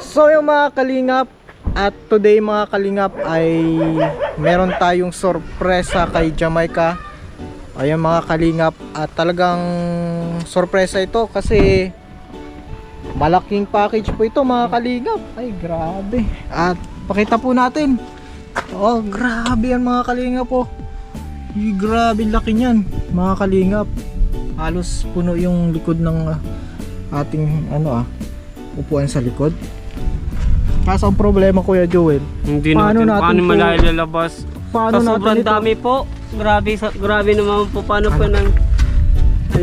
So yung mga kalingap, at today mga kalingap ay meron tayong sorpresa kay Jamaica. Ayan mga kalingap, at talagang sorpresa ito kasi malaking package po ito mga kalingap. Ay grabe. At pakita po natin. Oh grabe yan mga kalingap po. Grabe laki niyan mga kalingap. Halos puno yung likod ng ating upuan sa likod. Kaso ang problema Kuya Joel, hindi paano natin po- malalabas. paano Sa sobrang natin ito? dami po. Grabe naman po. Paano po ang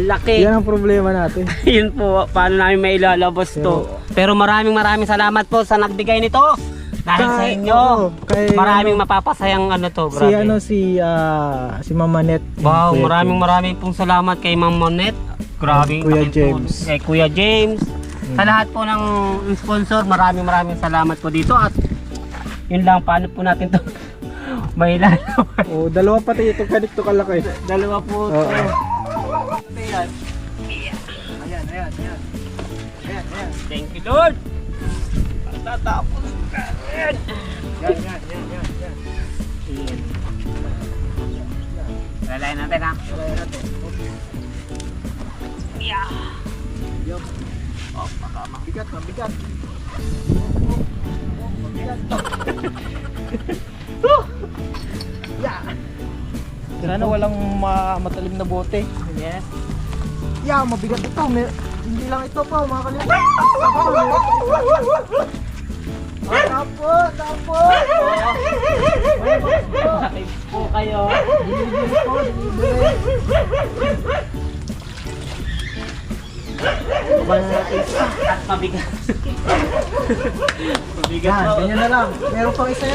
laki. Yan ang problema natin. Yun po, paano namin mailalabas to. Pero maraming salamat po sa nagbigay nito. Dahil sa inyo, kay maraming mapapasayang to. Grabe. Si Mama Net. Wow, Kuya maraming pong salamat kay Ma'am Monet. Grabe. Kuya laki po. James. Kay Kuya James. Sa lahat po ng sponsor, maraming salamat po dito. At yun lang, paano po natin to mailalabas. Oh, dalawa pati ito ganito kalaki. Dalawa po. Oo. Ayan. Ayan. Thank you Lord. Tatapos ka. Yan. Lalayan natin ha. Yeah. Yup. Oh, baka Mabigat. Yeah. Sana walang matalim na bote. Yes. Yeah, mabigat ito. Hindi lang ito pa, mga kalingap. Tapos. Bakit po kayo? At mabigat. Mabigat Yan, po. ganyan na lang. Meron pang isa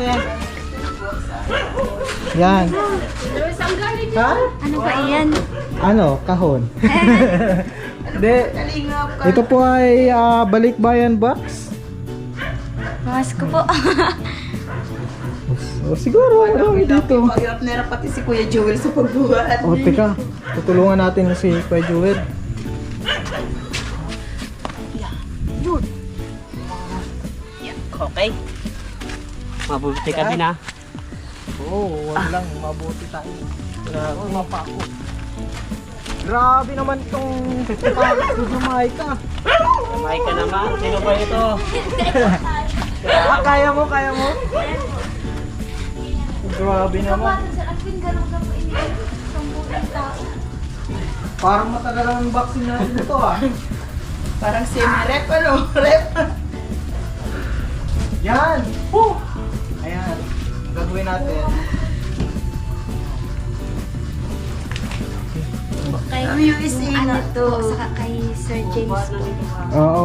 yan. Yan. Ha? Ano ba iyan? Ano? Kahon. Hindi. Ito po ay balikbayan box. Bawas ko po. O siguro, marami dito. Mahirap na hirap pati si Kuya Joel sa pagbuhat. O teka, tutulungan natin si Kuya Joel. Okay. Mabuti ka din ha. Oo, wag lang, mabuti tayo. Grabe, mapako. Grabe naman itong Jamaica. Kamay ka naman. Sino ba ito? Kaya mo? Grabe naman. Parang matagal ang vaccine na ito Parang semi-rep rep. Yan! Ayan. Ang gagawin natin. Kay USA na to. Saka kay Sir James po. Oo,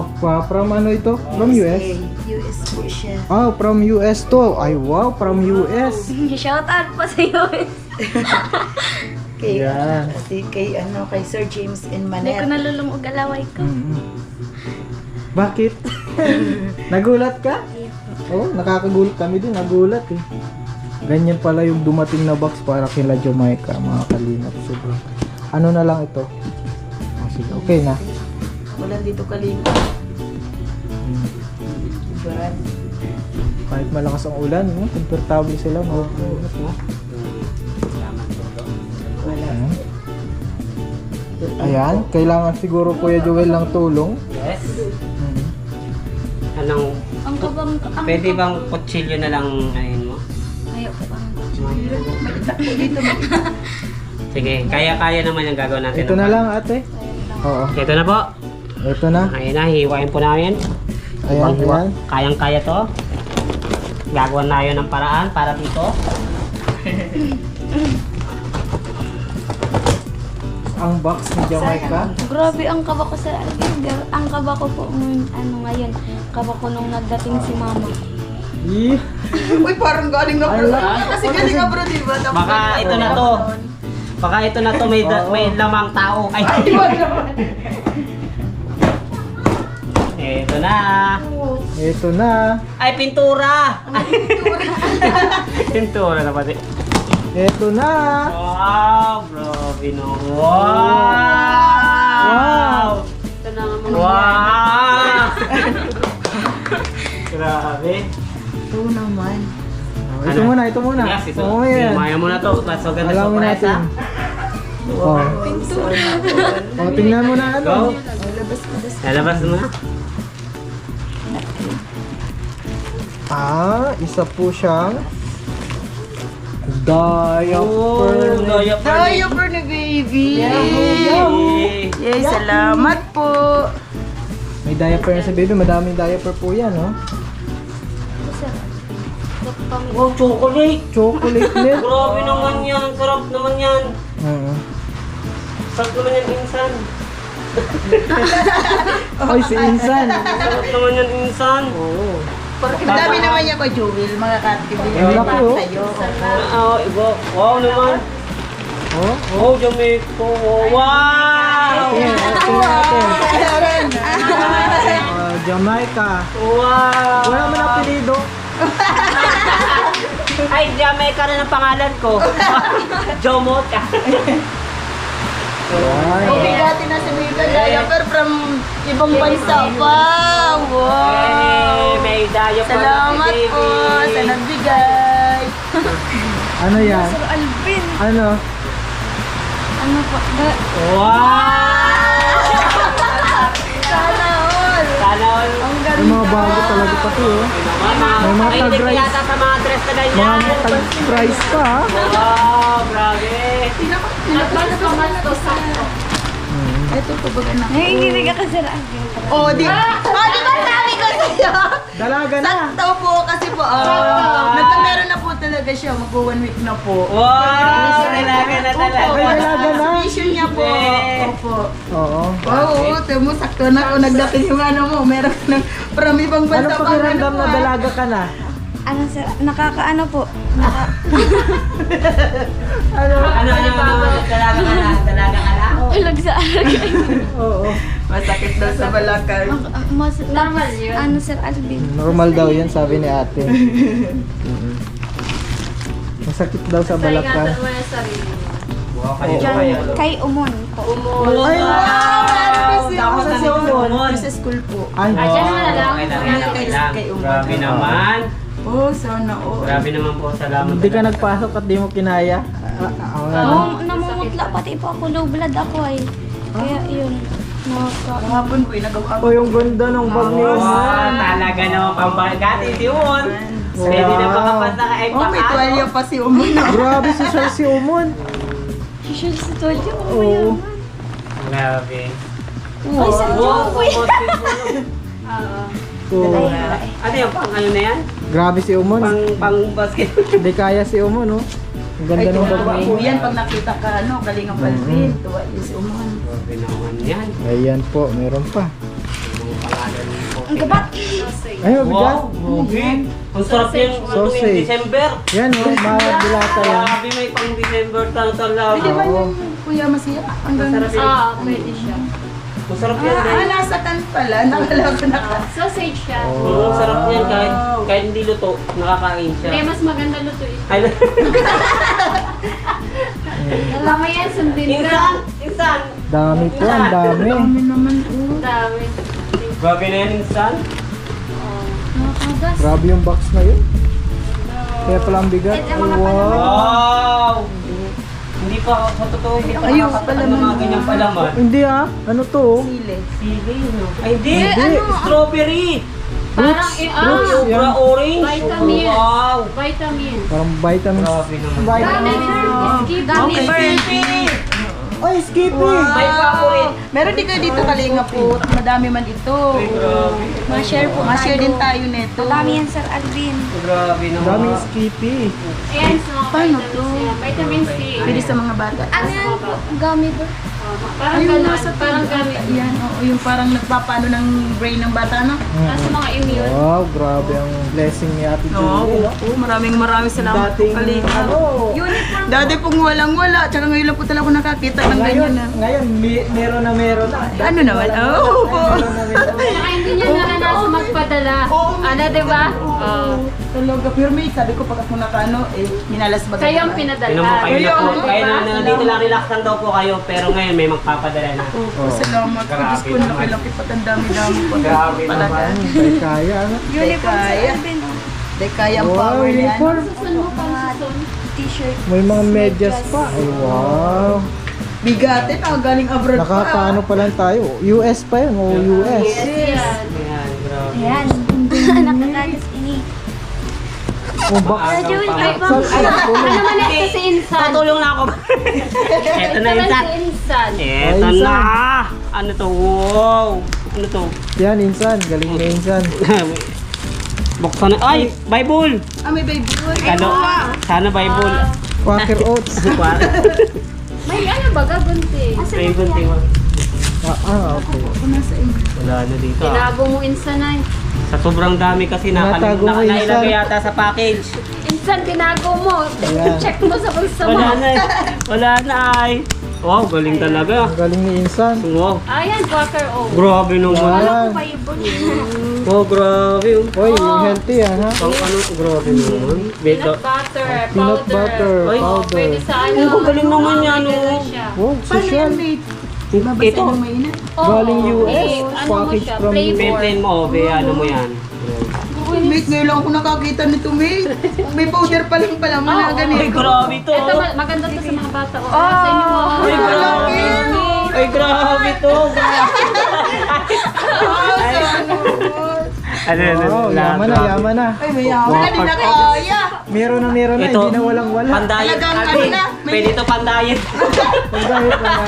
from ano ito? From US? US po siya. Oh, from US to. Ay wow, from US. Shout out po sa US. Kay, Yan. kay Sir James in Hindi ko Manet. nalulungog alaway ko. Bakit? Nagulat ka? Oo, nakakagulat kami din. Nagulat eh. Ganyan pala yung dumating na box para kila Jamaica, mga kalingap. Sobrang. Ano na lang ito? Oh, sige, okay na. Wala dito kalinga. Diba? Kahit malakas ang ulan, komportable sila. Magulat mo. Wala. Ayan, kailangan siguro Kuya Joel lang tulong. Yes. Anong, Ang kabang... pwede bang kutsilyo na lang ngayon mo? Ayaw ko bang... Sige, kaya naman yung gagawin natin. Ito na lang ate. Oo, Ito na po. ito na. Ayun na, hiwain po namin. Ayan. Kayang-kaya to. Gagawa na yun ng paraan para dito. Ang box ni Jamaica. Grabe ang kaba ko sa... Ang kaba ko po ngayon. Kaba ko nung nagdating si Mama. Ih, Uy, parang galing na bro. Kasi galing na bro, diba? Baka ito na to. Baka ito na to, may lamang tao. Ay, ito na. ito na. Ay, pintura! Pintura na pati. Ito na. Wow, bro, no. Wow! Wow. Ito na nga mga Wow! Grabe. Oo naman. Oh, ito muna, ito muna. Yes, ito. Oo, yan. Maya mo na to. Mas maganda Alamin surprise, natin. Oh. Oh, tingnan mo na ano. Go. Lalabas mo na. Isa po siyang diaper. Diaper ni baby. Yay, salamat po. May diaper na si baby. Madaming diaper po yan, oh. Wow, chocolate. Chocolate milk. Grabe naman yan. Sarap naman yan. Oo. Sarap naman yan, insan. Ay, si Insan. Sarap naman yan, insan. Oo. Madami naman niya ko, Jewel. Mga katibili. Ang laki, oh. Iba. Wow naman. Oh. Oh, Jamaica. Wow! Tingnan natin. Jamaica. Wow! Wala man apelido. Ay, Jamaica rin ang pangalan ko. Jomota. Ay. Bigati na si baby. Diaper from ibang bansa pa. Wow. May diaper Salamat si po baby. sa nagbigay. Ano yan? Sir Alvin. Ano? Ano po? Wow! Sana all. Sana all. Ang May mga bago talaga pati, oh. May mga Ay, hindi tag-rice. yata sa mga dress na Mga ganyan. tag-price pa, ah. Wow, grabe. Ito po baga na. Nanginginig ako, Sir Alvin. Oh, di ba sabi ko sa'yo? Dalaga na. Sakto po kasi po. Meron na po talaga siya. Mag-1 week na po. Wow, dalaga na talaga. Ay, dalaga na. Mission niya po. Eh. Opo. Oo. Oo, temo sakto na kung nagdating yung ano mo. Meron ka ng from ibang Ano bansa pa. pakiramdam na dalaga ka na? Ano, Sir? Nakakaano po? Ano, dalaga ka na? Dalaga ka na? Ilag sa alagay. Oo. Masakit daw sa balakang. Normal yun. Ano, Sir Alvin? Normal daw yan, sabi ni ate. Masakit daw sa balakang. Wow, kayo ba kayo? Kay Umon po. Ay, Tapos Sa na si Umon. Sa school po. Ay, Okay lang. Grabe naman. Oh, sana all. Grabe naman po. Salamat. hindi ka nagpasok at di mo kinaya. Ako nga lang. Namumutla pati po ako. Low blood ako ay. Kaya yun. Kahapon po, nagawa O yung ganda ng bag ni Wow, Umon. talaga naman pambagati si Umon. Pwede na makapasa ka ay Oh, may tuwalya pa si Umon. Grabe si Sir si Umon. Sure sa Tolyo. Oo. Grabe. Ay, Sir Wow, Joe. Oo. ano yung pang ano na yan? Grabe si Umon. Pang basket. Hindi kaya si Umon, no? Ang ganda ng bag. Po yan, pag nakita ka, Kalinga Palvin. Tuwalya si Umon. Grabe naman yan. Ayan po, meron pa. Ang pangalan po. Ang gabat. Ay, mabigat. Wow, grabe. Ang sarap yung Sausage. December. Yan, oh, mabilata yan. Grabe, may pang December talaga. Pwede ba yung Kuya Masiya? Hanggang Masarap yan. Pwede siya. Masarap yan din. nasa kan pala. Nakala ko na. Sausage siya. Oo, sarap yan kahit hindi luto, nakakain siya. Hindi, mas maganda luto ito. Ay, Alam mo yan, sundin ka. insan! Insan! Dami po, ang dami. Kami naman po. Dami. Grabe na yan, insan. Nakakagas. Grabe yung box na yun. Kaya pala ang bigat. Ito, mga Wow. Wow! Hindi pa ako totoo, hindi pa Ayun, nakakatakan ng palaman. mga ganyang palaman. Hindi ah. Ano to? Sili. Sili, no? Ay, hindi! Hindi. Strawberry! Parang, Fruits yan. Sobra orange! Vitamins. Wow! Vitamins. Parang vitamins. Grabe naman. Skip. Gummy bear. Ay, Skippy! My favorite! Meron din kayo dito Kalinga po. Madami man ito. Ay, grabe. Ma-share po Ma-share tayo. din tayo nito. Madami yan, Sir Alvin. Grabe naman. Daming Skippy. Ayan, so, Paano vitamins to? yan. Vitamin C. Pwede sa mga bata. Ano yan po? Gummy bear. Parang Ayun, ganun. nasa Parang gamit. Yan, oo, yung parang nagpapaano ng brain ng bata, no? Nasa mga immune. Wow, grabe ang blessing ni Ate Julie. no? Maraming salamat po Dating, Kalinga. ano, Dati pong walang-wala, tsaka ngayon lang po talaga ako nakakita ng ngayon, ganyan na. ngayon, meron na. Ano naman? Oo po. Meron na. Saka hindi niya naranasan magpadala. Ano, diba? Oh. Talaga, pero may sabi ko pag ako nakaano, minalas ba? Kayo ang Tinan mo pinadala. kayo na po. Ayun, Kayo na diba? dito lang relax lang daw po kayo. Pero ngayon may magpapadala na. Oh, salamat po. Diyos ko, naman. laki-laki pat ang dami-dami po. Grabe Talaga. naman. Ay, kaya, ano? Di kaya. Di kaya ang Wow, power niya. uniform. Susun mo pang susun. T-shirt. May mga medyas pa. Ay, wow. Bigatin, galing abroad pa. Nakakaano pa lang tayo. US pa yun, o US. Yan. Ayan, grabe. Ayan. Nakakagas ini. Oh, box. Ano man ito si Insan? Tutulong na ako. Eto na Ito man Insan. si Insan. Eto Ay, na. Ano to? Wow. Ano to? Yan, Insan. Galing na Insan. Buksan na. Ay! Bible! May baby. Ano? Sana Bible. Quaker Oats. May ano ba gagunti? Bible, tingnan. Okay. Wala na dito. Tinago mo Insan ay. Sa sobrang dami kasi Natago mo, Insan. nailagay yata sa package. Insan, tinago mo. Ayan. Check mo sa bulsa mo. Wala na. Wala na ay. Wow, galing talaga. Ang galing ni Insan. Wow. Ayan, Quaker O. Grabe naman. Yan. Oh, grabe. Oy, healthy yan, ha? Pang ano, grabe naman. Beta. Peanut butter, Peanut powder. butter, Ay, powder. Pwede sa ano. Oh, galing naman yan, Pwede oh. na siya. Wow, social. Mabasa Ito. ng mainit. Oo, Galing US. ano mo Package siya, from flavor. Pimplin mo, be, ano mo yan. Mate, ngayon lang ako nakakita nito, mate. May powder pa lang pala, mga Oo. ganito. Ay, grabe to. Ito, maganda to sa mga bata. Oh, sa inyo. Ay, grabe. Ay, grabe to. Ano, Wow, yaman na, yaman na. Ay, may yaman na, di na kaya. Meron na, Ito. hindi na walang wala. Pandayet. Talagang Ate, ano na, may- pwede to pandayet. Ang dahil pa na.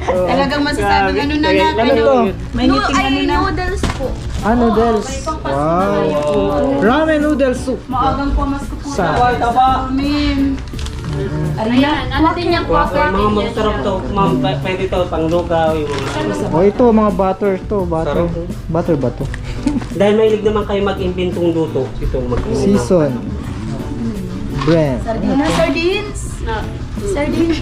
Oh. Talagang masasabing ano na Grabe. natin. Ano to? May ngiting ano na. noodles po. Noodles. may pangpasin Wow. na Ramen noodle soup. Maagang pumas ko po. Sa- Ay, taba. Amin. Ayan, ano din yung Quaker? Mga masarap to. Ma'am, pwede to, pang lugaw. Yung mga. Oh, ito mga butter to, butter. Sarap. Butter ba to? Dahil mahilig naman kayo mag-inventong luto. Ito, Season. Brand. Sardines. Sardines.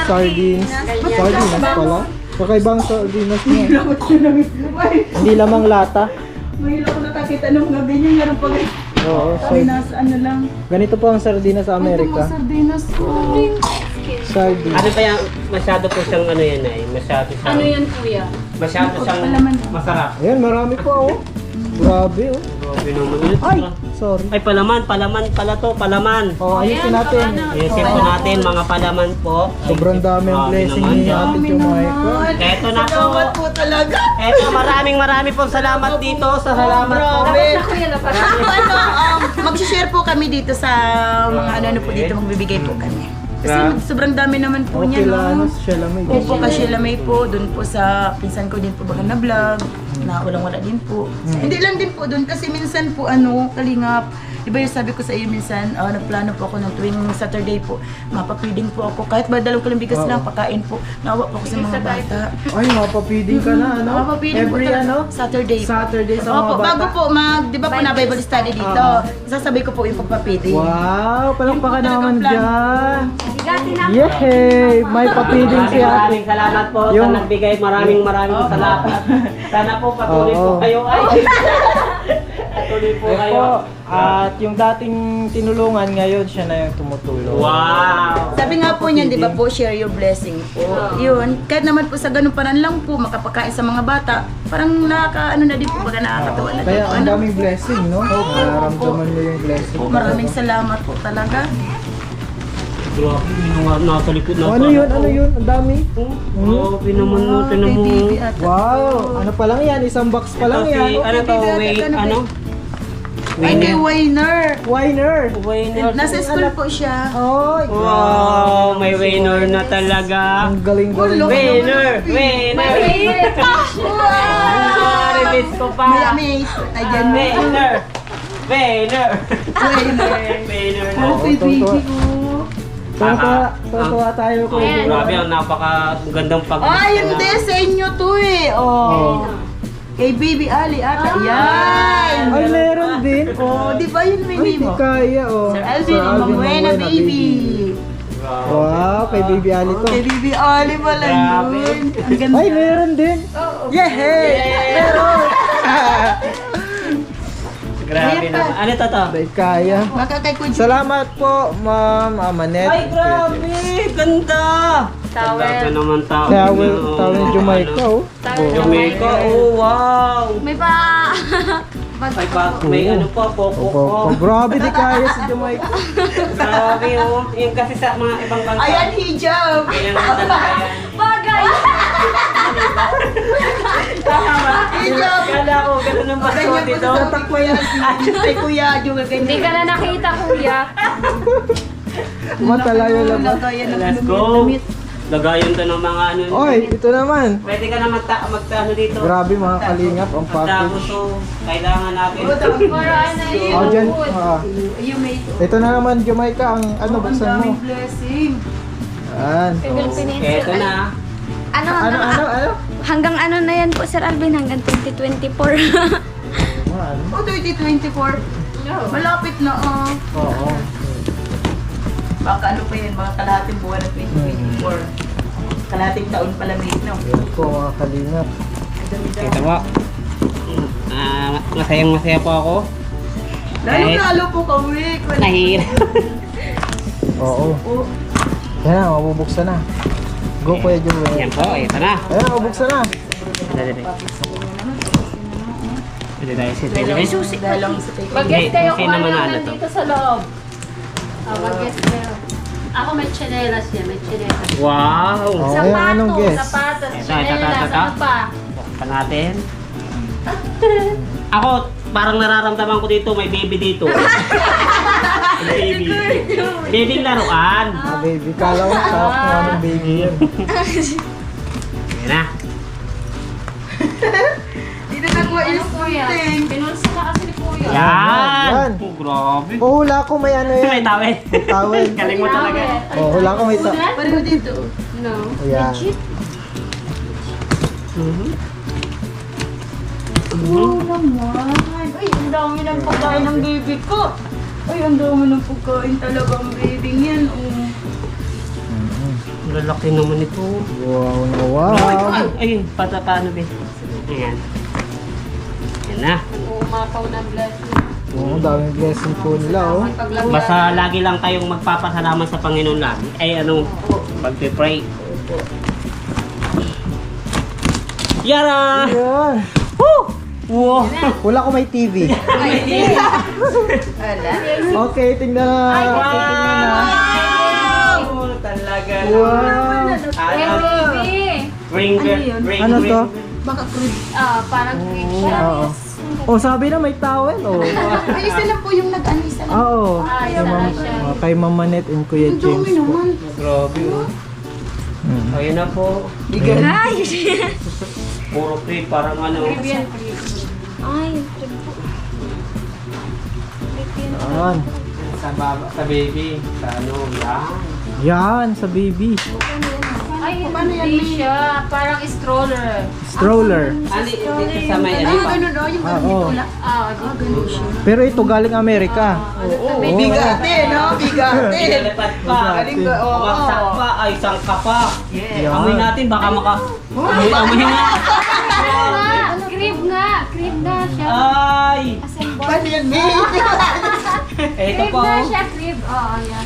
Sardines. Sardines pala. Kakaibang sardinas niya. Dapat ko lang. Ay, Hindi lamang lata. mahilo ko nakakita ng mga ganyan. Meron pa ganyan. Oo, Kami nasa ano lang. ganito po ang sardinas sa Ito mga Amerika. sardinas ko. Sardines. Ano pa yan? Masyado po siyang ano yan ay. Masyado siyang... Ano yan, kuya? Masyado siyang masarap. Ayan, marami pa oh. Grabe oh. Grabe naman. Ay, sorry. Ay, palaman pala to, palaman. Oh, ayusin Ayan, natin. pala na. Ayusin po natin, mga palaman po. Sobrang dami ang Grabe blessing naman. ni Ate Jamaica. Eto na po. Salamat po talaga. Eto, marami po salamat dito. Salamat po. Dapat na kuya lapat. Ano, mag-share po kami dito sa mga ano po dito, magbibigay po kami. Kasi sobrang dami naman po Okay niya, lang, no? siya lang may Opo, kasi lamay po, doon po sa pinsan ko din po baga na vlog, na walang-wala din po. Hindi lang din po doon kasi minsan po ano, kalingap, di ba yung sabi ko sa iyo minsan, nagplano po ako ng tuwing Saturday po, mapapiding po ako, kahit ba dalawang kilang bigas lang, pakain po, nawa po ako sa mga bata. Ay, mapapiding ka na, ano? Mapapiding po Every talaga. ano? Saturday po. Saturday sa mga Opo, bata. bago po di ba po na Bible study dito, sasabay ko po yung pagpapiding. Wow, palakpakan Yung po naman talagang dyan. Bigati na. Yay! May papiding si Ate. Maraming salamat po sa Yung- nagbigay. Maraming salamat. Sana po patuloy po Oo. kayo. Ay! Patuloy po Ito kayo. po, at yung dating tinulungan, ngayon siya na yung tumutulong. Wow! Sabi nga po niyan, di ba po, share your blessing po. Yun, kahit naman po sa ganun parang lang po, makapakain sa mga bata, parang ano na din po, baga nakakatawa na din Kaya po. ang Ano? daming blessing, no? Nararamdaman mo yung blessing. Maraming salamat po talaga. Grabe, nasa likod na. Ano yun? Ano yun? Ang dami. Grabe naman mo. Tinan mo. Baby at Wow! Ano pa lang yan? Isang box pa lang Ito si, yan. ano to, wait, ano? ay kay Wayner. Winer! Wayner. Nasa school po siya. Oy! Wow, may Wayner na talaga. Ang galing-galing. Ulo. Wayner! Wayner! Release ko pa. May ayan mo. Wayner! Wayner! Wayner. Wayner na. Oh, kay baby ko. Tuwa tayo ko. Ayan. Grabe, ang napaka-gandang pag- Ay, hindi sa inyo to eh. Oh. Kay Baby Ali ata. Yan. Ay, meron din. Oh, di ba yun may Ay, name di mo? kaya, oh. Sir Alvin, Mamuena baby. Wow, kay Baby Ali to. Kay Baby Ali pala Grabe. yun. Ang ganda. Ay, meron din. Yehey! Meron! Grabe naman. Ano to? Dahil kaya. Baka kay Kuya. Salamat po, Ma'am Amanet. Ay, grabe! Ganda! Towel. Ganda naman towel. Tawel Jamaica, oh. Jamaica, oh wow! May pa... Ay, may ano pa, popo Opo, ko. grabe di kaya si Jamaica. Grabe, oh. Yung kasi sa mga ibang bansa. Ayan, hijab. Ayan ang talaga yan. Bagay! Hijab. Kala ko, gano'n ang baso Ganyan po dito. sa sabi ko yan. Kay Kuya, yung Hindi ka na nakita, kuya. Matalayo lang. Lagayan ng Let's go. Lagayan to ng mga ano. Oy, ito naman. Pwede ka na magtaano dito. Grabe mga kalingap ang Pagtapos package. to, kailangan natin. Para ano yun. Oh, dyan. You may Ito na naman Jamaica, ang ano, buksan mo. blessing. Yan. Google Peninsula. Eto na. Ano, Ano, hanggang, ano? hanggang ano na yan po, Sir Alvin? Hanggang 2024. Ano? Oh, 2024. Malapit na, oh. Oo. Baka ano pa yan, mga kalahating buwan ng 2024. Kalahating taon pala may no. Yan po mga kalingap. Kita mo. Masayang-masaya po ako. Lalo po kawik. Nahihirap. Oo. Yan na, mabubuksan na. Go Kuya Joel. Yan po, ito na. Ayan, mabubuksan na. Pwede tayo si Tele. Susi. Dalang sa take. Mag-guess kayo kung Sino ano manalo to? nandito sa loob. Mag-guess kayo. Ako may tsinelas yan, may tsinelas. Wow! Oh, ayan, anong guess? Sapatos, Ito, tsinelas, ano pa? Buksan natin. Ako, parang nararamdaman ko dito, may baby dito. May baby. Baby laruan. Ah, baby, kala ko sa kung anong baby yun. Yan na. Dito na ko Ano kuya? thing. Pinulsa na kasi ni kuya. Yan! Yan. Oh, grabe. Oh, hula ko may ano May yan. tawel. Tawel. Galing mo talaga. Oh, hula ko may tawel. Pareho dito. No. Ayan. Oo naman. Ay, ang dami ng pagkain ng baby ko. Ay, ang dami ng pagkain talagang baby yan. Oh. Lalaki naman ito. Wow na wow. Ay, paano ba? Ayan. Yan na. Umapaw ng blessing. Oo, daming blessing po nila, oh. Paglagyan. Basta lagi lang tayong magpapasalamat sa Panginoon lagi. Ay ano, pag-pray. Yara! Ayan. Wow! Hula ko may TV. Okay, tingnan na. Okay, tingnan na. Wow! Talaga. Wow. Hey, baby! Ring, Ano to? Baka crib. Parang creep siya. Oo. Oh, sabi na may towel, oh. Ay, isa lang po yung nag-ano, isa lang. Oo. Isa na siya. Kay Mama Net and Kuya Ang dami James po. naman. Grabe oh. Hmm. Ayun na po. Ay! Puro creep, parang ano. Creep yan, creep. Ay, Ayan. Sa baba, sa baby. Sa ano, yan. Yan, sa baby. Ay, hindi siya. Parang stroller. Stroller. Ano, dito sa may ano Ay, pa? ganun oh, yung Ah, ganito oo. lang. Ganun siya. Pero ito galing Amerika. Oo, Oo. bigate, no? Bigate. Pinalipat pa. Galing ba? Oo. Pumaksak pa. Ay, sangka pa. Yan. Amoy natin, baka amoy nga. Crib nga. Crib nga siya. Ay! Paano yan, baby? Ito Crib pa nga oh. siya, crib. Oo, yan.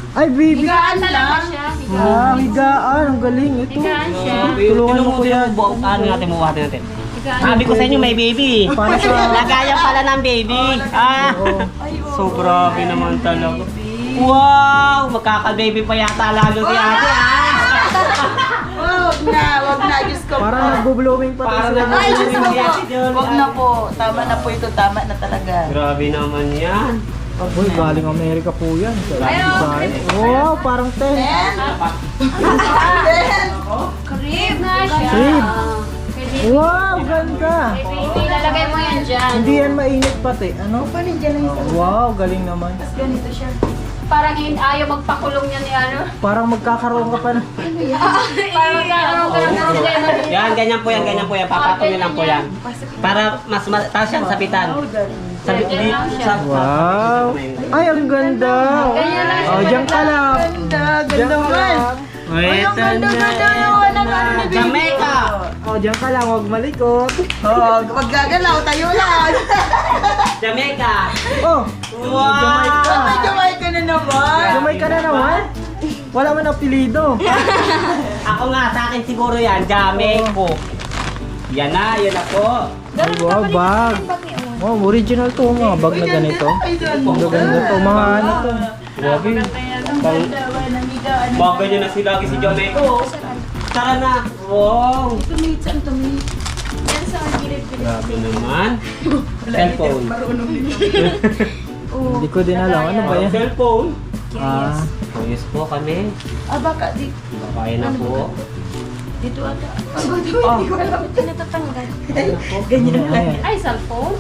Ay, baby. Higaan talaga siya. Ah, higaan. Ang galing ito. Higaan siya. Tulungan mo kuya. Ano natin, buhatin natin. Higaan. Sabi ko sa inyo, may baby. Para sa... Lagayan pala ng baby. Ah! Oo. So grabe naman talaga. Wow! Magkaka-baby pa yata lalo si ate ah! Wag na, Diyos ko. Parang nagbo-blooming pa Parang sila. Ay, Diyos ko si Ate po. Jolly. Wag na po. Tama na po ito. Tama na talaga. Grabe naman yan. Uy, galing Amerika po yan. Ayaw, Wow, parang 10. Crib nga siya. Crib. Oo. Pwede. Wow, ganda. Baby, lalagay mo yan dyan. Hindi yan mainit pati. Ano? Paano dyan lang isa? Wow, galing naman. Ganito siya. Parang ayaw magpakulong niya ni ano. Parang magkakaroon ka pa na. Parang magkakaroon ka ng problema. Yan, ganyan po yan, ganyan po yan. Papatungin lang po yan. Para mas mataas yan sabitan. Sabi, di, sa, Wow. Ay, ang ganda. Ganyan lang siya. Oh, diyan ka lang. Ganda, Diyan ganda ka man. lang. Wait, Ay, ang ganda, ganda naman ng na Jamaica. Oh, diyan ka lang, huwag malikot. Oh, wag gagalaw, tayo lang. Jamaica. Oh, Wow! Kamay ka na naman. sumay ka na naman. Wala man apelido. Ako nga, sa akin siguro yan, Jamaica. Yan na po. Wow, bag. Wow, original to mga bag na ganito. Ang ganda to, mga ano to. Grabe. Bagay niya na sila si Jamaica. Oh. Tara na. Wow. Tumit, saan tumit? Yan sa gilid-gilid. Grabe naman. Cellphone. Marunong dito. Hindi ko din alam, ano ba yan? Cellphone. Ah, Curious po kami. Baka Kaya na po. dito ata. Hindi ko natatanggal. Ganyan lang. ayan. Ay, cellphone?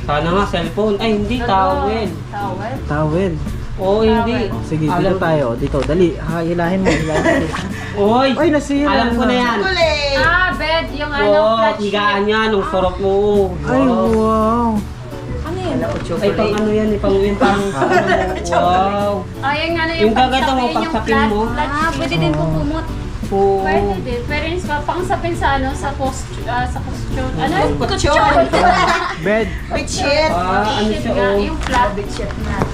Sana nga cellphone. Ay, hindi. Towel. Towel? Towel. Oo, hindi. Sige, dito tayo. Dito, dali. Ha, hilahin mo. Hilahin mo. Oy! Ay, nasira Alam ko na yan. Kulay. Ah, bed. Yung ano, Oo, flat higaan sheet. niya nung surok mo. Ay, wow. Ano yun? Ay, pang ano yan, pang yung pang wow. Ah, yung ano yung Yung gaganda mo, pangsapin, yung pangsapin flat- mo. flat Ah, pwede din po kumot. Po. Pwede din. Pero yung pangsapin sa ano, sa costume. Ano yung Bed. Pitchit. Ah, ano sheet siya, nga, oh. yung flat.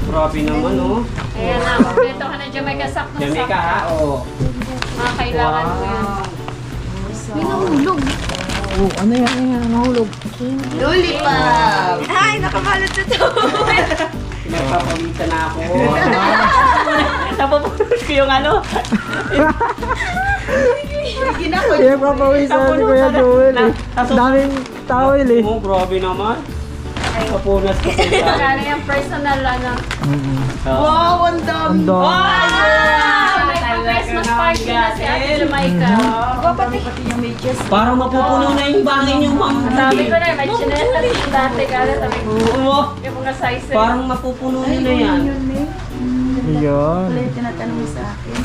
Grabe naman, oh. Ayan na, kompleto ka na Jamaica. Sakto Jamaica, ha? Oo. Mga kailangan mo yan. May nahulog. Oh, ano yan? Ano yan? Nahulog. Lollipop. Ay, nakabalot na to. Nagpapawisan na ako. Napapulot ko yung ano. Kaya papawisan si Kuya Joel eh. Daming towel eh. Oh, grabe naman. Kapunas ko sila. Ano yung personal ano. Wow, ang dami. Ang dami. May pang-Christmas party na si Ate Jamaica. Pati yung medyas. Parang mapupuno na yung bahay niyo, ma'am. Sabi ko na, may chinelas yung dati ka na. Sabi ko, Oo. yung mga sizes. Parang mapupuno niyo na yan. Yun. Kulay, tinatanong mo sa akin.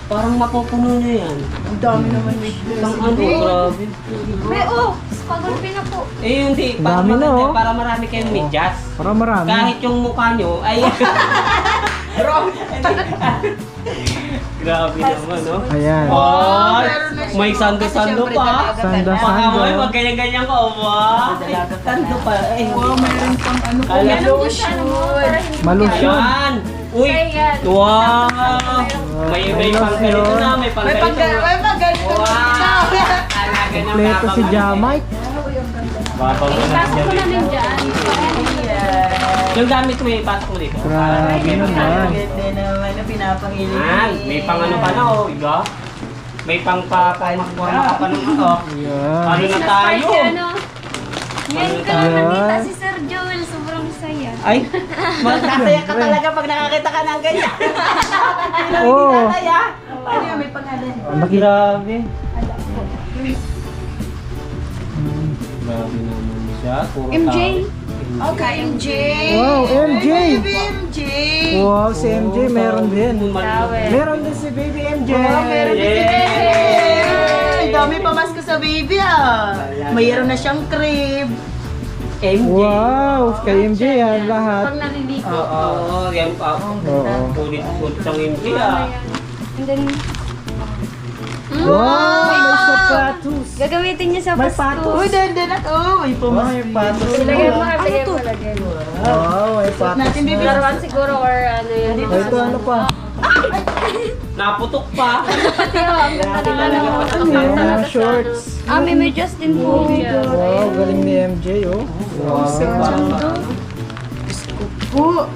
Parang mapupuno niyo yan. Ang dami naman medyas. Ang ano, grabe. May pagulpi na po. Eh, hindi. Ang Para dami na, maganda, oh. para marami kayong medyas. Para marami. Kahit yung mukha nyo, ay... Grabe naman, no? Ayan. Ay, may sando-sando pa. Sando-sando. Pakamoy, wag ganyan-ganyan ka, wow. Sando pa. Eh, Wow, meron pang ano po. Kala- Ano sa ano mo, para hindi mo Malusyon. Ayan. Uy. Ayan. Wow. May pang ganito na, may pang May ganito na. pagganito. Wow. Talaga ng Kompleto si Jamaica. Babang mo na Pasok ko na din dyan. Yung gamit mo, ipasok mo dito. Grabe naman. Ganda naman na pinapangilig. Ah, may pang ano pa na, oh, iba. May pang pa-forma ka pa ng ano. Ayan. Ano na tayo? Ano? Ngayon ko lang nakita si Sir Joel. Sobrang saya. Ay, magkasaya ka talaga pag nakakita ka ng ganyan. Oo. Kaya, Ano yun, may pangalan. grabe. Grabe naman siya. Puro MJ? tao. Okay, MJ. Wow, MJ. Baby MJ. Wow, si MJ meron din. Towel. Meron din si Baby MJ. Meron din si Baby. Ay, dami pa mas ko sa baby ah. Mayroon na siyang crib. MJ. Wow, kay MJ yan lahat. Pag naliligo. Oo, yan pa. Oo. Ulit-ulit ang MJ ah. And then, Wow, may sapatos. gagamitin niya sa May Pasko. patos. Uy, dandan ako. May pumas. May patos. Ilagay mo nga, Ano ilagay to? mo, lagay mo. Wow, may patos. Natin baby. Laruan siguro or ano yun. Oh, ito ano pa? Naputok pa. Pati oh, ang ganda ng ano. Ano yung mga shorts? Ah, may medyas din po. Wow, galing ni MJ oh. Wow. Po.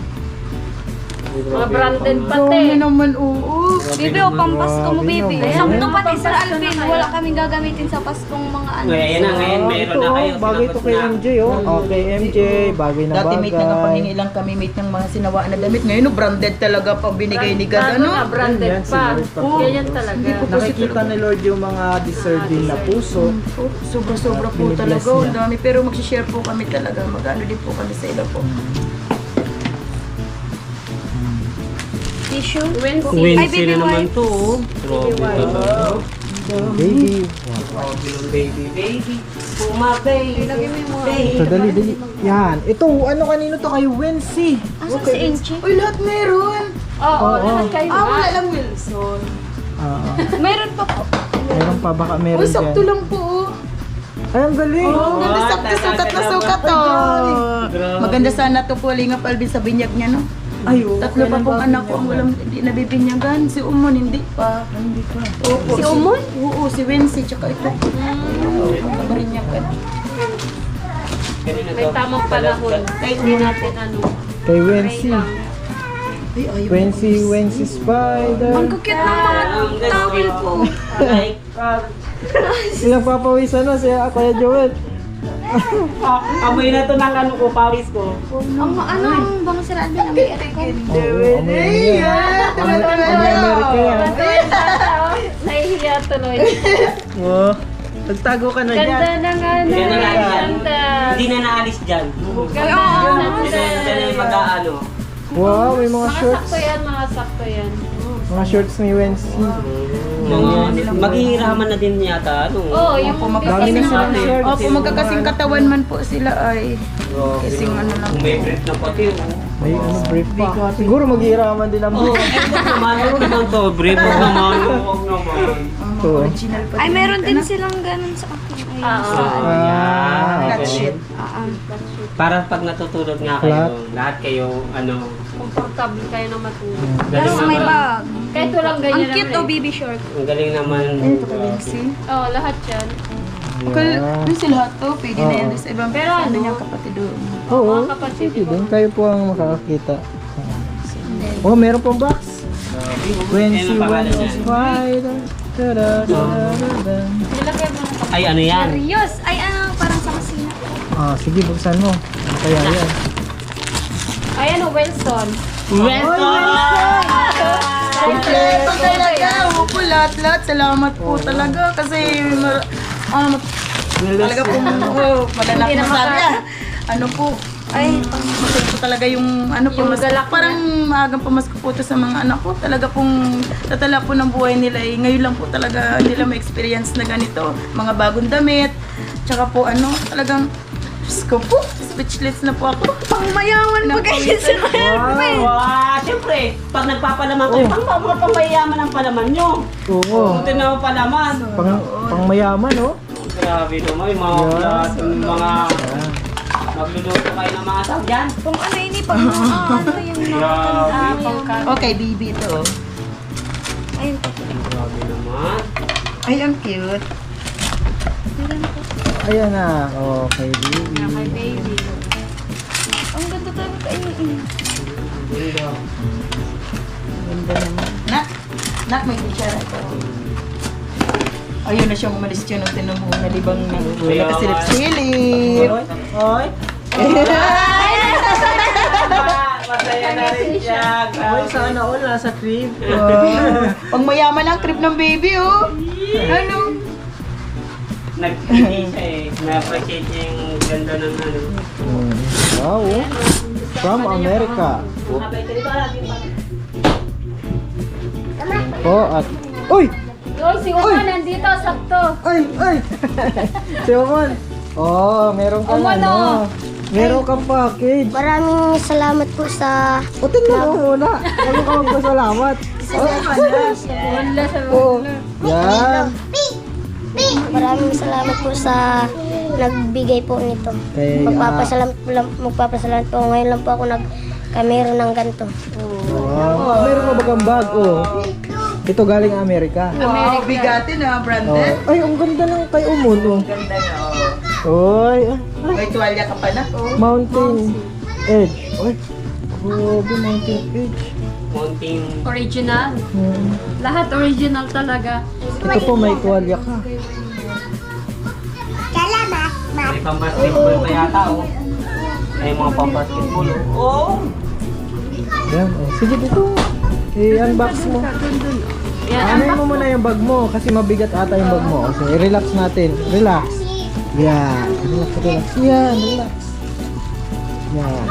Mga branded Dami pati. naman, oo. Bibi, o pang Pasko mo, Bibi. Grabe Sakto naman. pati Sir Pampasko na Alvin. kayo. Wala kaming gagamitin sa Paskong mga ano. Ngayon na, ngayon meron ito, na kayo. oh, bagay ito kay sinagot na. MJ oh. Okay, MJ, bagay na Dati mate na bagay. napangingi lang kami mate ng mga sinawaan na damit. Ngayon, no, branded talaga pang binigay ni God. Bago Ano? na, branded Yan, pa. silver pa po. Ganyan talaga. Nakikita ni Lord yung mga deserving na puso. Oh, sobra-sobra po Binibless talaga. Ang niya. dami. Pero mag-share po kami talaga. Mag-ano din po kami sa ila po. Tissue. Wincy. Ay, Wincy baby na naman wipes. to, oh. Grabe talaga. Baby. Grabe ng baby. Puma baby. So, dali, dali. Yan. Ito, ano kanino to kay Wency? Asan si Enchi? Uy, lahat meron! Oo, Oo. lahat kayo. Ah, wala lang Wilson. Oo. Mayroon pa po. Meron pa, baka meron Uy, sakto dyan. lang po. Ay, ang galing! Oh, ganda, sakto, sukat na sukat to. Grabe. Maganda sana to po, Lingap Alvin, sa binyag niya, no? Ay, oo. Tatlo pa pong anak ko ang walang hindi nabibinyagan. Si Umon, hindi pa. Hindi pa. Opo. Si Umon? Oo, si Wency, tsaka ito. Ang kabinyagan. Kanina May to. tamang panahon. Kahit hindi natin ano. Kay Wency. Ay, ayaw. Wency Spider. Ang kukit ng mga tawil po. Like, Ilang papawisan na siya, Kuya Joel. amoy na to ng ano ko, pawis ko. Ang ano ang bang siraan din ang may aircon? Oo, amoy Amerika yan. Nahihiya tuloy. Oo. Nagtago ka na Ganda dyan. ng ano. Hindi na naalis Ganda. Hindi na naalis dyan. Ganda ng Hindi na yung mag-ano. Wow, may mga Mga shorts. sakto yan, mga sakto yan. Mga shorts ni Wency. Maghihiraman na din yata. Ano? Oo, yung Dami na silang shorts. Opo, magkakasing katawan man po sila ay. Kasing ano lang Kung may brief na pati. May ano, brief pa. Siguro maghihiraman din ang Oh, brief. huwag naman to. Brief naman. Huwag naman. Ito. original pa. Ay, meron din silang ganun sa akin. Ayun. Ah, Flat sheet. Para pag natutulog nga Flat. kayo, lahat kayo, ano, comfortable kayo na matulog. galing naman. bag. Kahit walang ganyan Ang cute naman oh, baby short. Ang galing naman. Oo, lahat yan. Kung sila lahat to, pwede na yan sa ibang Pero ano, niyang kapatid doon. Oo. Mga kapatid, Sige din. Kayo po ang makakakita. Oh, meron pong box. Wency Spider. Ta-da-da-da-da. nilagay mo na. Ay, ano yan? Serious! Ay, ano, parang sa kusina. Ah, sige, buksan mo. Ano kaya yan? Ayan o, Wilson. Kompleto talaga. Opo, lahat-lahat. Salamat po talaga. Kasi, talaga po, malalaki na sabi. Ano po, ay, masaya po talaga yung, ano po, Yung mas, galak parang maagang pamasko po to sa mga anak ko. Talaga pong tatala po ng buhay nila. Ngayon lang po talaga nila ma-experience na ganito. Mga bagong damit. Tsaka po, ano, talagang, Diyos ko po, speechless na po ako. Pangmayaman po kayo sa Wow, siyempre, pag nagpapalaman kayo, mga pamayaman ang palaman nyo. Oo. Buti na ang palaman. Pang mayaman, oh. Grabe naman, yung mga vlog, yung mga magluluto kayo ng mga tao dyan. Kung ano ini, pag ano yung Grabe. Okay, baby ito. ayun. Grabe naman. Ay, ang cute. Ayan na. Okay, baby. Kay baby. Ang ganda talaga kayo. Ganda naman. Nak, may picture ito. Ayun na siyang umalis siya nung tinamo na libang na nakasilip-silip. Hoy. Masaya na rin siya. Ay, sana all nasa trip. Pang mayaman ang trip ng baby, oh. Ano? Nag-hindi siya eh. Na-appreciate niya yung ganda ng ano. Wow, oh. From America. Oh, at... Uy! Uy, si Uma nandito, sakto. Ay! Ay! Si Oman. Oh, meron kang Oman, ano. oh. Meron kang package. Maraming salamat po sa... O, tingnan mo muna. Ano ka magpasalamat? Wala sa Oo. Yan. Maraming salamat po sa nagbigay po nito. Kaya, Magpapasalamat po. Ngayon lang po ako nagkamero ng ganito. wow. Meron ka ba kang bag? Oh. Ito galing Amerika. Wow, bigatin na, Oh. branded. Ay, ang ganda ng kay Umon. Oh. Ganda na, oh. Oy, May tuwalya ka pa na, oh. Mountain Edge. Oy, grabe, Mountain Edge. Mountain. original. Hmm. Lahat original talaga. Ito po, may tuwalya ka. May pang-basketball pa yata oh. May mga pang-basketball oh. Oh! Yan, oh. Sige dito. I-unbox mo. Yan, Ano mo muna yung bag mo kasi mabigat ata yung bag mo. So, i-relax natin. Relax. Yan. Relax. Yan, relax. Yan.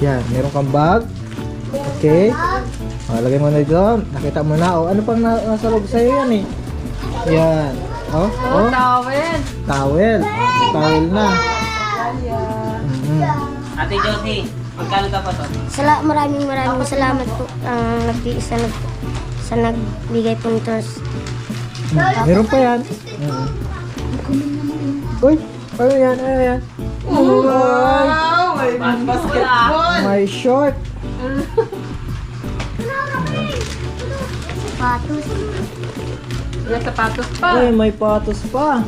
Yan, meron kang bag. Okay. Lagay mo na dito. Nakita mo na. Ano pang nasa loob sa'yo yan eh. Yan. Oh, towel. Towel. Towel na. Ate Josie, magkano ka pa to? Maraming salamat po ang nag-iisa sa sa nagbigay po nito. Meron pa yan. Uy, ano yan? Ano yan? Wow! May basketball! My short. Patos. May sapatos pa. Uy, may patos pa.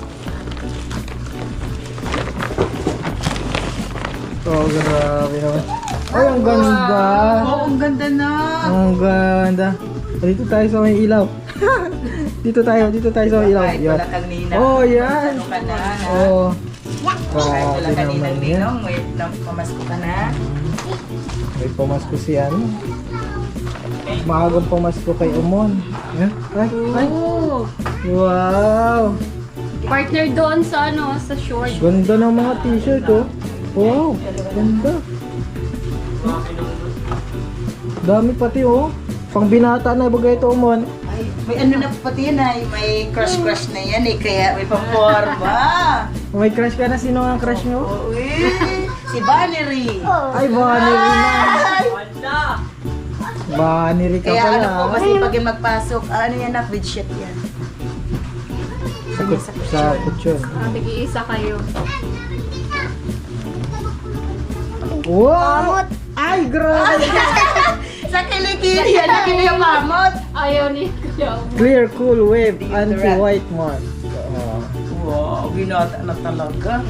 Oh, grabe naman. Ay, ang ganda. Oh, ang ganda na! Ang ganda. Dito tayo sa may ilaw. dito tayo sa may ilaw. Kahit Yan. wala kang ninang. Oh, yan. Ano ka na, ha? Oh. Kahit wala Grabe kang naman yan. ninang, may pamasko ka na. May pamasko si ano. Maagang pamasko kay Umon. Yan. Ay, ay. Oh, Wow. partner doon sa ano, sa short. Ganda ng mga t-shirt, oh. Wow. Ganda. Dami pati, oh. Pang binata na bagay ito, Umon. Ay, may ano na pati yan ay, may crush na yan eh, kaya may pamporma. May crush ka na? Sino ang crush nyo? Uy, si Valerie. Ay, Vannery na. Vannery ka Kaya pala. ano po, masipag yung magpasok. Ano yan na, bedsheet yan. Sa kutsyon. Tig-iisa kayo. Wow! Ay, grabe! Sa kilikili yan, nakita yung mamot. Ayaw ni Kuya. Clear, cool wave, anti-white mark. Oh. Wow, binata na talaga.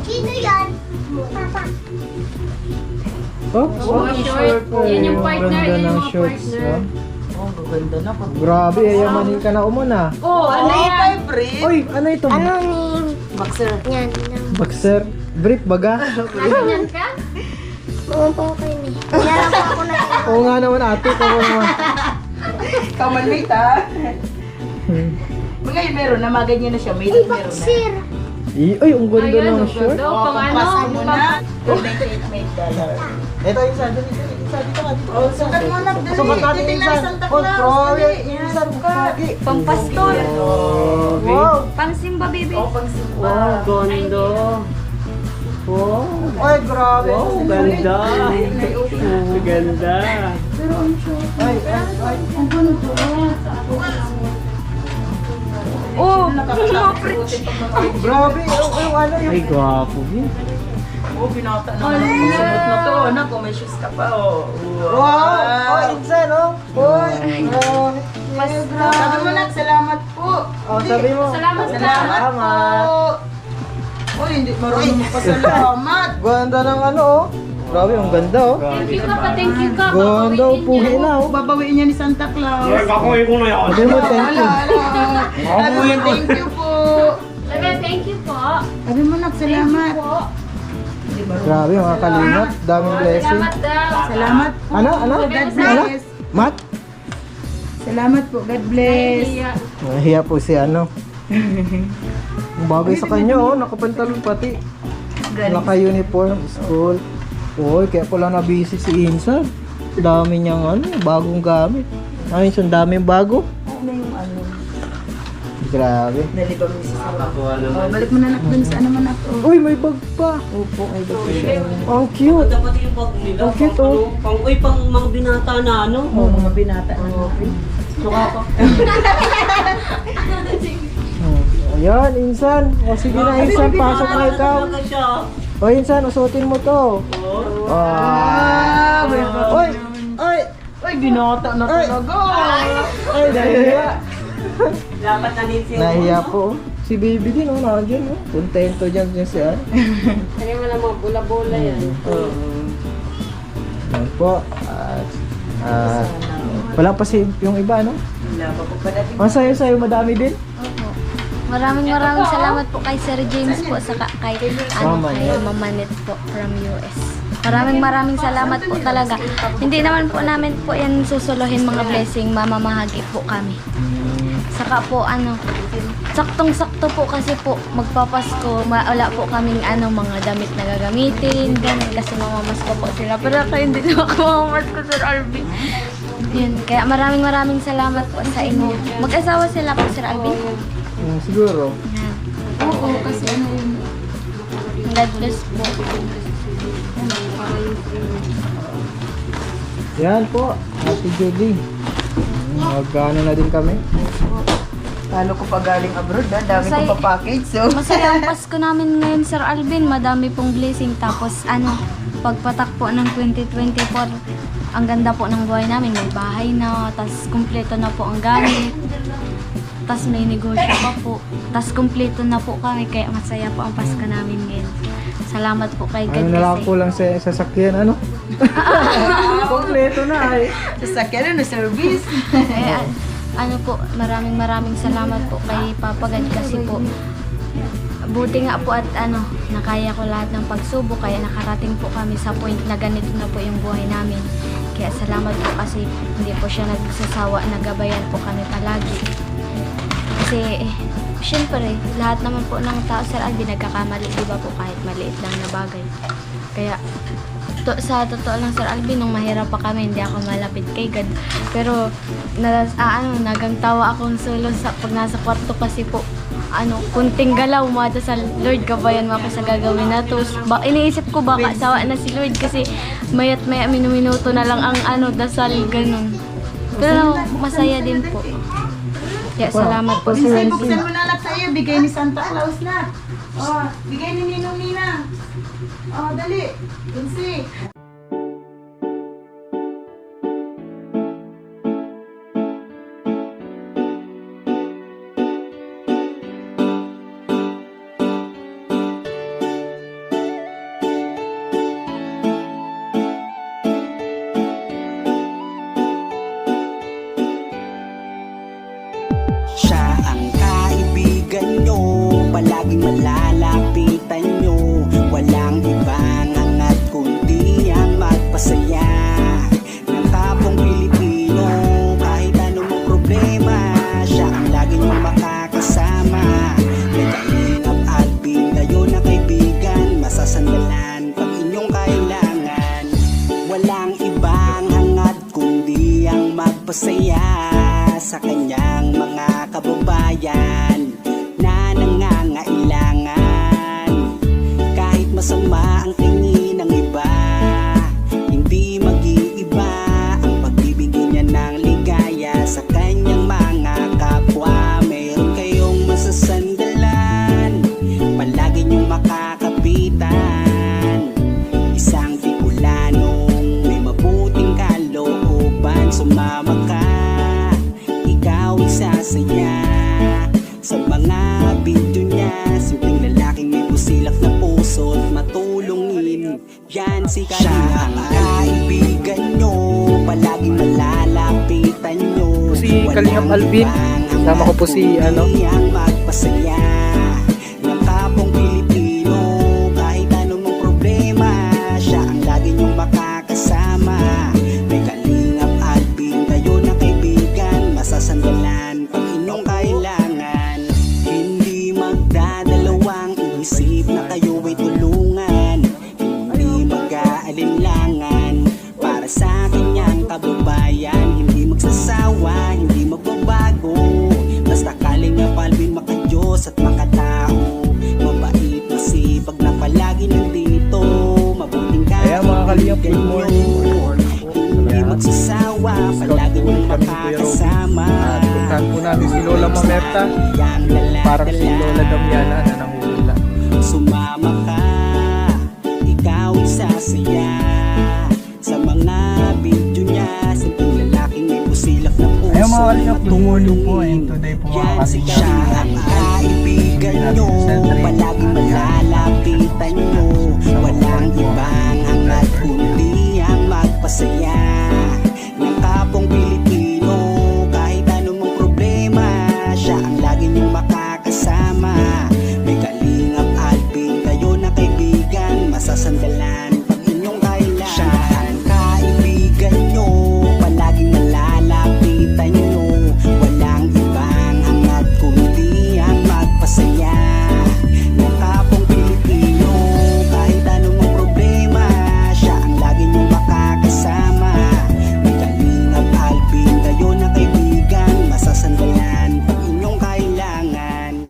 Sino yan? Papa. Oh, Oh, short. Yan yung partner. Ganda Yan yung ng mga shorts, partner. oh. Oh, ganda na. Grabe, ayamanin ka na Umon, ah. Oh, ano yan? favorite. Uy, ano ito? Ano ni... Boxer. Yan. Boxer? Brief baga? Nasaan ka? Oo po kayo ni. Yan po ako na. Oo nga naman, ate. Ako naman. Kamanmate ha. Ngayon meron na, maganyan na siya. May meron na. Sir. Ay, ang ganda Ayun, ng ang shirt. ganda. Oh, Pang ano? pampasko mo na. pang- $98. Ito, isa dito ka. Oh, sukat mo na. Dali. Sukat natin, Titingnan Insan. Santa Oh, Claus. grabe. Dali. Yan, Insan, sukat. pogi. Pampastol. Oh, Wow! Pang Simba baby. oh, pang simba. Wow, ganda. Wow. Ay, grabe. Wow, ganda. Oh, ganda. Ay, ay. Oh, Grabe. Yung ano, yung... Ay, gwapo. Oh, binata na. Suot na to. Anak, kung may shoes ka pa. Oh. Wow! Oh, Insan, oh. Uy, grabe. Sabi mo na, salamat po. Oh, sabi mo. Salamat ka. Salamat. po. Uy, hindi marunong magpasalamat. Ganda ng ano, oh. Grabe, ang ganda, oh. Thank you ka pa, thank you ka. Ganda, oh. Babawiin Pugi niya. na, oh. Babawiin niya ni Santa Claus. kakuhin ko na yan. Sabi mo, thank you. Thank you po. Sabi, thank you po. Sabi mo na, salamat. Po. Grabe, mga kalingap. Daming blessing. Salamat daw. Salamat po. Ano? Ano? God Ano? bless. Mat? Salamat po. God bless. Ay, Nahiya po si ano. Ang bagay sa kanya, oh. Nakapantalon pati. Naka-uniform, school. Uy, kaya pala na-busy si Insan. Dami niyang ano, bagong gamit. Ay, Insan, daming bago. Ano yung ano? Grabe. Nalibang mo sa sarap. Oh, balik mo na nak dun sa ano man ako. Uy, may bag pa. Opo, ay dito siya. Ang cute. Dapat yung bag nila. Ang cute, oh. Pang mga binata na ano. Oh, mga binata na. Suka pa. Ayan, Insan. O sige na, Insan. Pasok na ikaw. Talaga siya. O, Insan, usutin mo to. Ah. Uy! Uy! Ay, binata na talaga. Ay, nahiya. Dapat naninsin. Nahiya po. Si baby din, oh, nandiyan, oh. Kontento dyan siya. Kaya mo na mga bula-bula yan. Yan po. At, wala pa si yung iba, no? Wala pa po pa dati. Ang sayo-sayo, madami din. Maraming salamat po kay Sir James po sa kay Mama kay Net. Mama Net po from US. Maraming salamat po talaga. Hindi naman po namin po yan susuluhin mga blessing, mamamahagi po kami. Saka po ano, saktong-sakto po kasi po magpapasko, wala po kaming ano mga damit na gagamitin, ganun kasi mamamasko po sila. Pero ako hindi na ako mamamasko Sir Alvin. Yun, kaya maraming salamat po sa inyo. Mag-asawa sila po Sir Alvin. Siguro. Yan. Oo, kasi ano yun. God bless po. Yan po, Ate Julie. Mag-ano na din kami. Talo ko pa galing abroad, ha? Dami Masaya- ko pa package. So, Masaya ang Pasko namin ngayon, Sir Alvin. Madami pong blessing. Tapos pagpatak po ng 2024, ang ganda po ng buhay namin. May bahay na, tapos kumpleto na po ang gamit. Tapos may negosyo pa po. Tapos kumpleto na po kami. Kaya masaya po ang Pasko namin ngayon. Salamat po kay God Ano na lang kasi. kulang sa sasakyan, ano? Kompleto na ay. sasakyan na service. Eh, po, maraming salamat po kay Papa God kasi po buti nga po at nakaya ko lahat ng pagsubok kaya nakarating po kami sa point na ganito na po yung buhay namin. Kaya salamat po kasi hindi po siya nagsasawa, nagabayan po kami palagi. Kasi syempre, lahat naman po ng tao, Sir Alvin, nagkakamali, di ba po, kahit maliit lang na bagay. Kaya sa totoo lang, Sir Alvin, nung mahirap pa kami, hindi ako malapit kay God. Pero nagang tawa akong solo pag nasa kwarto kasi po, kunting galaw mo sa Lord, gabayan mo ako sa gagawin na to. Iniisip ko baka sawa na si Lord kasi mayat maya minuto na lang ang dasal, ganun. Pero masaya din po. Kaya salamat po, Sir Minsan, Alvin. buksan mo na lang sa iyo. Bigay ni Santa Claus na. Oh, bigay ni Ninong Nina. Oh, dali. Kunsi. Siya ang kaibigan nyo, palaging malalapitan nyo. Walang ibang hangat kundi ang magpasaya ng kapong Pilipino. Kahit anong problema, siya ang lagi nyong makakasama. May Kalingap Alvin, kayo na kaibigan, masasandalan pag inyong kailangan. Walang ibang hangat kundi ang magpasaya sa kanyang mga kababayan na nangangailangan. Kahit masama ang tingin ng iba, hindi mag-iiba ang pagbibigay niya ng ligaya sa kanyang mga kapwa. Meron kayong masasandalan, palagi niyong makakapitan. Isang Bicolanong may mabuting kalooban, sumama ka, ikaw isasaya sa mga video niya. Simpleng lalaking may busilak na puso at matulungin, yan si Kalingap. Siya ang kaibigan nyo, palaging malalapitan nyo. Si Kalingap Alvin, kasama ko po si ang magpasaya ng kapong Pilipino. Kahit anong problema, siya ang lagi nyong makakasama. May Kalingap Alvin, kayo na kaibigan, masasandalan pag inyong kailangan. Hindi magdadalawang isip na kayo ay tulungan. Hindi mag-aalinlangan para sa kanyang kababayan. Hindi magsasawa, hindi magbabago. Basta Kalingap Alvin, maka-Diyos at makatao. Mabait, masipag na palagi nandito. Mabuting Kaya mga Kalingap, good morning. hindi magsasawa, palagi niyong makakasama. At puntahan po namin si Lola Mamerta. Parang si Lola Damiana na nanguhula. Sumama ka, ikaw isasaya sa mga video niya. Simpleng lalaking may busilak na puso. Ayun mga Kalingap, good morning po. And today po mga Yan si Kalingap, siya ang kaibigan nyo, palagi